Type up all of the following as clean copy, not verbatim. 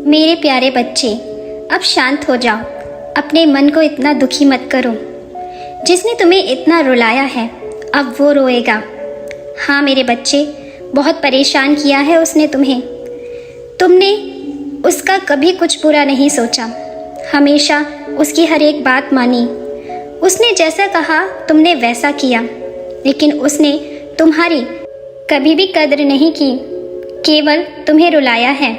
मेरे प्यारे बच्चे, अब शांत हो जाओ। अपने मन को इतना दुखी मत करो। जिसने तुम्हें इतना रुलाया है अब वो रोएगा। हाँ मेरे बच्चे, बहुत परेशान किया है उसने तुम्हें। तुमने उसका कभी कुछ बुरा नहीं सोचा, हमेशा उसकी हर एक बात मानी। उसने जैसा कहा तुमने वैसा किया, लेकिन उसने तुम्हारी कभी भी कद्र नहीं की, केवल तुम्हें रुलाया है।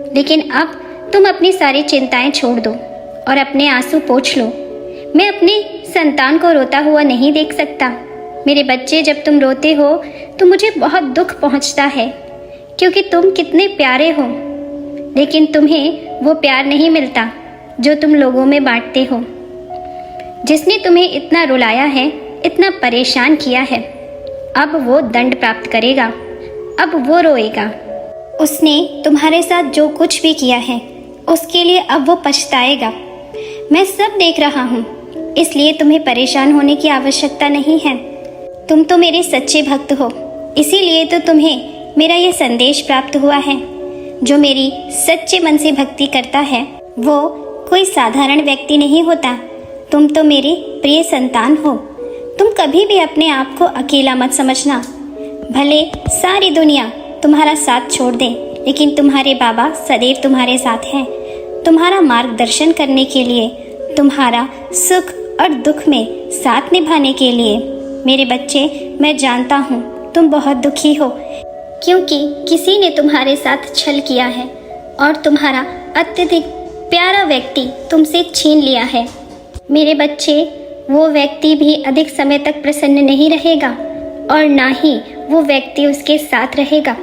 लेकिन अब तुम अपनी सारी चिंताएं छोड़ दो और अपने आंसू पोंछ लो। मैं अपनी संतान को रोता हुआ नहीं देख सकता। मेरे बच्चे, जब तुम रोते हो तो मुझे बहुत दुख पहुंचता है, क्योंकि तुम कितने प्यारे हो, लेकिन तुम्हें वो प्यार नहीं मिलता जो तुम लोगों में बांटते हो। जिसने तुम्हें इतना रुलाया है, इतना परेशान किया है, अब वो दंड प्राप्त करेगा। अब वो रोएगा। उसने तुम्हारे साथ जो कुछ भी किया है उसके लिए अब वो पछताएगा। मैं सब देख रहा हूँ, इसलिए तुम्हें परेशान होने की आवश्यकता नहीं है। तुम तो मेरे सच्चे भक्त हो, इसीलिए तो तुम्हें मेरा ये संदेश प्राप्त हुआ है। जो मेरी सच्चे मन से भक्ति करता है वो कोई साधारण व्यक्ति नहीं होता। तुम तो मेरी प्रिय संतान हो। तुम कभी भी अपने आप को अकेला मत समझना। भले सारी दुनिया तुम्हारा साथ छोड़ दे, लेकिन तुम्हारे बाबा सदैव तुम्हारे साथ हैं, तुम्हारा मार्गदर्शन करने के लिए, तुम्हारा सुख और दुख में साथ निभाने के लिए। मेरे बच्चे, मैं जानता हूँ तुम बहुत दुखी हो, क्योंकि किसी ने तुम्हारे साथ छल किया है और तुम्हारा अत्यधिक प्यारा व्यक्ति तुमसे छीन लिया है। मेरे बच्चे, वो व्यक्ति भी अधिक समय तक प्रसन्न नहीं रहेगा और ना ही वो व्यक्ति उसके साथ रहेगा,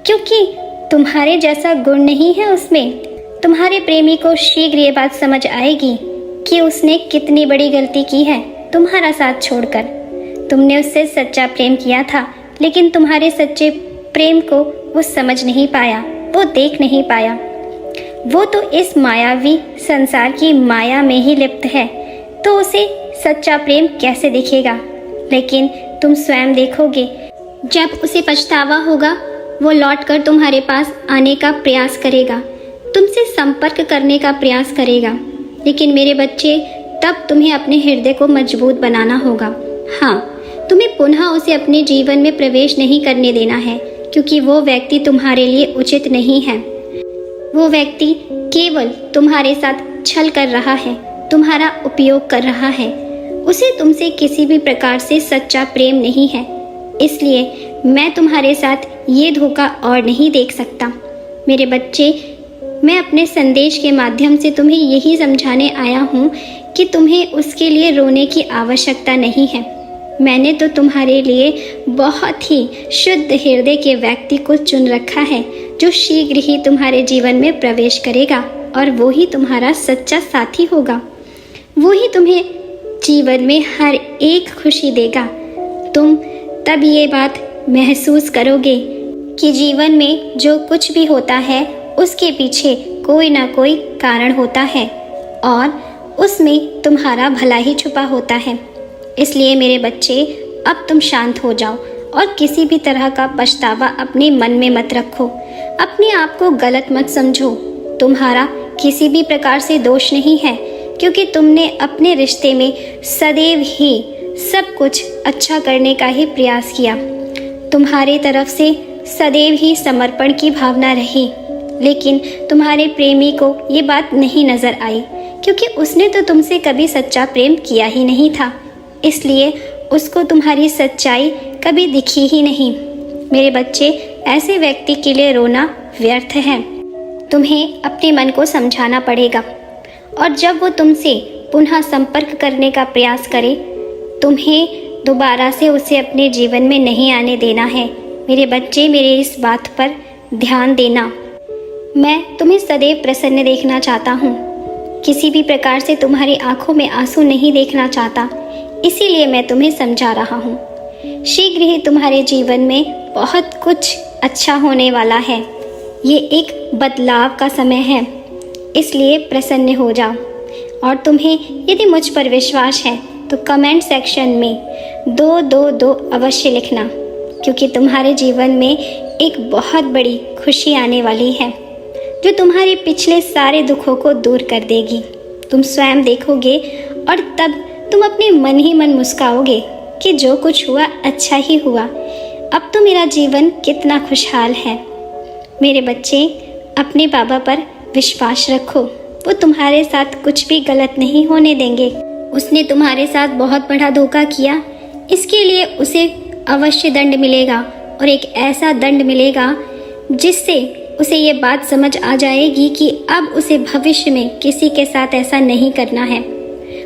क्योंकि तुम्हारे जैसा गुण नहीं है उसमें। तुम्हारे प्रेमी को शीघ्र ये बात समझ आएगी कि उसने कितनी बड़ी गलती की है तुम्हारा साथ छोड़कर। तुमने उससे सच्चा प्रेम किया था, लेकिन तुम्हारे सच्चे प्रेम को वो समझ नहीं पाया, वो देख नहीं पाया। वो तो इस मायावी संसार की माया में ही लिप्त है, तो उसे सच्चा प्रेम कैसे दिखेगा। लेकिन तुम स्वयं देखोगे, जब उसे पछतावा होगा वो लौटकर तुम्हारे पास आने का प्रयास करेगा, तुमसे संपर्क करने का प्रयास करेगा। लेकिन मेरे बच्चे, तब तुम्हें अपने हृदय को मजबूत बनाना होगा। हाँ, तुम्हें पुनः उसे अपने जीवन में प्रवेश नहीं करने देना है, क्योंकि वो व्यक्ति तुम्हारे लिए उचित नहीं है। वो व्यक्ति केवल तुम्हारे साथ छल कर रहा है, तुम्हारा उपयोग कर रहा है। उसे तुमसे किसी भी प्रकार से सच्चा प्रेम नहीं है, इसलिए मैं तुम्हारे साथ ये धोखा और नहीं देख सकता। मेरे बच्चे, मैं अपने संदेश के माध्यम से तुम्हें यही समझाने आया हूँ कि तुम्हें उसके लिए रोने की आवश्यकता नहीं है। मैंने तो तुम्हारे लिए बहुत ही शुद्ध हृदय के व्यक्ति को चुन रखा है, जो शीघ्र ही तुम्हारे जीवन में प्रवेश करेगा, और वो ही तुम्हारा सच्चा साथी होगा। वो ही तुम्हें जीवन में हर एक खुशी देगा। तुम तब ये बात महसूस करोगे कि जीवन में जो कुछ भी होता है उसके पीछे कोई ना कोई कारण होता है, और उसमें तुम्हारा भला ही छुपा होता है। इसलिए मेरे बच्चे, अब तुम शांत हो जाओ और किसी भी तरह का पछतावा अपने मन में मत रखो। अपने आप को गलत मत समझो। तुम्हारा किसी भी प्रकार से दोष नहीं है, क्योंकि तुमने अपने रिश्ते में सदैव ही सब कुछ अच्छा करने का ही प्रयास किया। तुम्हारी तरफ से सदैव ही समर्पण की भावना रही, लेकिन तुम्हारे प्रेमी को ये बात नहीं नजर आई, क्योंकि उसने तो तुमसे कभी सच्चा प्रेम किया ही नहीं था। इसलिए उसको तुम्हारी सच्चाई कभी दिखी ही नहीं। मेरे बच्चे, ऐसे व्यक्ति के लिए रोना व्यर्थ है। तुम्हें अपने मन को समझाना पड़ेगा, और जब वो तुमसे पुनः संपर्क करने का प्रयास करे, तुम्हें दोबारा से उसे अपने जीवन में नहीं आने देना है। मेरे बच्चे, मेरे इस बात पर ध्यान देना। मैं तुम्हें सदैव प्रसन्न देखना चाहता हूँ, किसी भी प्रकार से तुम्हारी आंखों में आंसू नहीं देखना चाहता, इसीलिए मैं तुम्हें समझा रहा हूँ। शीघ्र ही तुम्हारे जीवन में बहुत कुछ अच्छा होने वाला है। ये एक बदलाव का समय है, इसलिए प्रसन्न हो जाओ। और तुम्हें यदि मुझ पर विश्वास है तो कमेंट सेक्शन में 222 अवश्य लिखना, क्योंकि तुम्हारे जीवन में एक बहुत बड़ी खुशी आने वाली है। जो तुम्हारे पिछले सारे दुखों को दूर कर देगी। तुम स्वयं देखोगे और तब तुम अपने मन ही मन मुस्काओगे कि जो कुछ हुआ अच्छा ही हुआ। अब तो मेरा जीवन कितना खुशहाल है। मेरे बच्चे, अपने बाबा पर विश्वास रखो। वो तुम्हारे साथ कुछ भी गलत नहीं होने देंगे। उसने तुम्हारे साथ बहुत बड़ा धोखा किया, इसके लिए उसे अवश्य दंड मिलेगा, और एक ऐसा दंड मिलेगा जिससे उसे ये बात समझ आ जाएगी कि अब उसे भविष्य में किसी के साथ ऐसा नहीं करना है।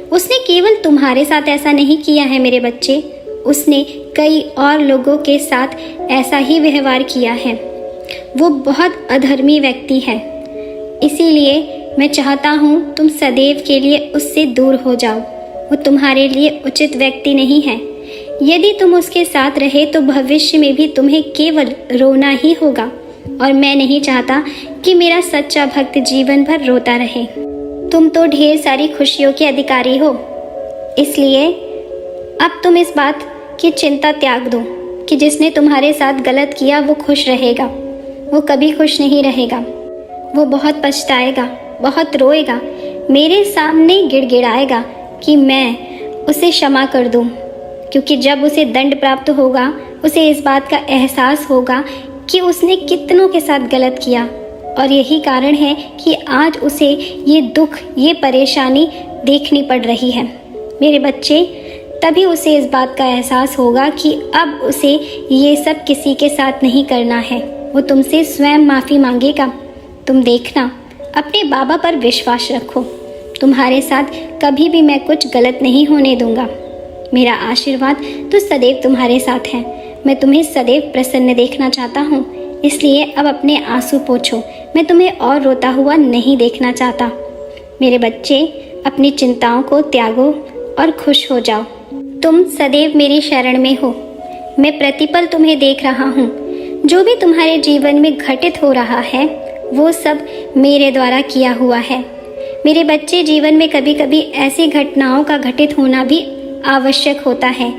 उसने केवल तुम्हारे साथ ऐसा नहीं किया है मेरे बच्चे, उसने कई और लोगों के साथ ऐसा ही व्यवहार किया है। वो बहुत अधर्मी व्यक्ति है, इसीलिए मैं चाहता हूँ तुम सदैव के लिए उससे दूर हो जाओ। वो तुम्हारे लिए उचित व्यक्ति नहीं है। यदि तुम उसके साथ रहे तो भविष्य में भी तुम्हें केवल रोना ही होगा, और मैं नहीं चाहता कि मेरा सच्चा भक्त जीवन भर रोता रहे। तुम तो ढेर सारी खुशियों के अधिकारी हो, इसलिए अब तुम इस बात की चिंता त्याग दो कि जिसने तुम्हारे साथ गलत किया वो खुश रहेगा। वो कभी खुश नहीं रहेगा। वो बहुत पछताएगा, बहुत रोएगा, मेरे सामने गिड़गिड़ाएगा कि मैं उसे क्षमा कर दूं, क्योंकि जब उसे दंड प्राप्त होगा उसे इस बात का एहसास होगा कि उसने कितनों के साथ गलत किया, और यही कारण है कि आज उसे ये दुख, ये परेशानी देखनी पड़ रही है। मेरे बच्चे, तभी उसे इस बात का एहसास होगा कि अब उसे ये सब किसी के साथ नहीं करना है। वो तुमसे स्वयं माफ़ी मांगेगा। तुम देखना, अपने बाबा पर विश्वास रखो। तुम्हारे साथ कभी भी मैं कुछ गलत नहीं होने दूंगा। मेरा आशीर्वाद तो सदैव तुम्हारे साथ है। मैं तुम्हें सदैव प्रसन्न देखना चाहता हूँ, इसलिए अब अपने आंसू पोंछो। मैं तुम्हें और रोता हुआ नहीं देखना चाहता। मेरे बच्चे, अपनी चिंताओं को त्यागो और खुश हो जाओ। तुम सदैव मेरी शरण में हो। मैं प्रतिपल तुम्हें देख रहा हूँ। जो भी तुम्हारे जीवन में घटित हो रहा है वो सब मेरे द्वारा किया हुआ है। मेरे बच्चे, जीवन में कभी कभी ऐसी घटनाओं का घटित होना भी आवश्यक होता है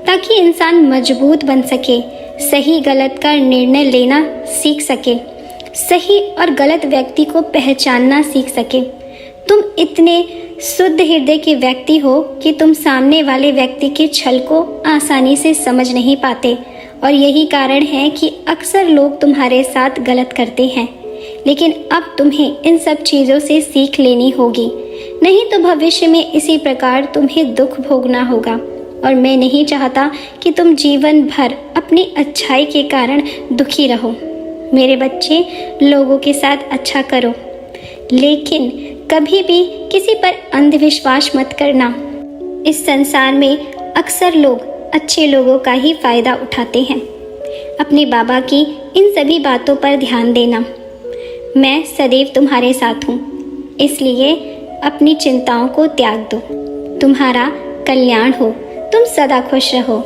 ताकि इंसान मजबूत बन सके, सही गलत का निर्णय लेना सीख सके, सही और गलत व्यक्ति को पहचानना सीख सके। तुम इतने शुद्ध हृदय के व्यक्ति हो कि तुम सामने वाले व्यक्ति के छल को आसानी से समझ नहीं पाते, और यही कारण है कि अक्सर लोग तुम्हारे साथ गलत करते हैं। लेकिन अब तुम्हें इन सब चीज़ों से सीख लेनी होगी, नहीं तो भविष्य में इसी प्रकार तुम्हें दुख भोगना होगा। और मैं नहीं चाहता कि तुम जीवन भर अपनी अच्छाई के कारण दुखी रहो। मेरे बच्चे, लोगों के साथ अच्छा करो, लेकिन कभी भी किसी पर अंधविश्वास मत करना। इस संसार में अक्सर लोग अच्छे लोगों का ही फायदा उठाते हैं। अपने बाबा की इन सभी बातों पर ध्यान देना। मैं सदैव तुम्हारे साथ हूँ, इसलिए अपनी चिंताओं को त्याग दो। तुम्हारा कल्याण हो। तुम सदा खुश रहो।